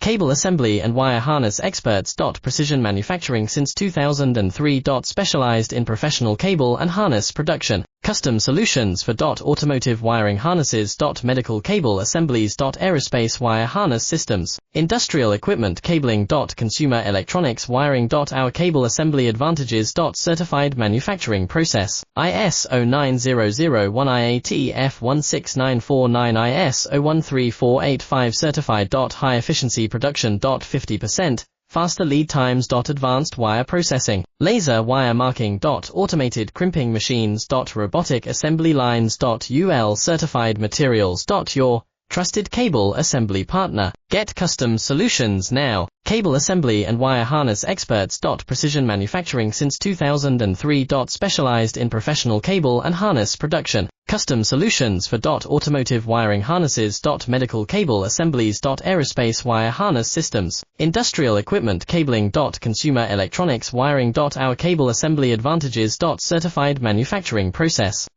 Cable assembly and wire harness experts. Precision manufacturing since 2003. Specialized in professional cable and harness production. Custom solutions for automotive wiring harnesses. Medical cable assemblies. Aerospace wire harness systems. Industrial equipment cabling. Consumer electronics wiring. Our cable assembly advantages. Certified manufacturing process. ISO 9001 IAT F16949 ISO 13485 certified. High efficiency production. 50%. Faster lead times. Advanced wire processing. Laser wire marking. Automated crimping machines. Robotic assembly lines. UL certified materials. Your trusted cable assembly partner. Get custom solutions now. Cable assembly and wire harness experts. Precision manufacturing since 2003. Specialized in professional cable and harness production. Custom solutions for automotive wiring harnesses. Medical cable assemblies. Aerospace wire harness systems. Industrial equipment cabling. Consumer electronics wiring. Our cable assembly advantages. Certified manufacturing process.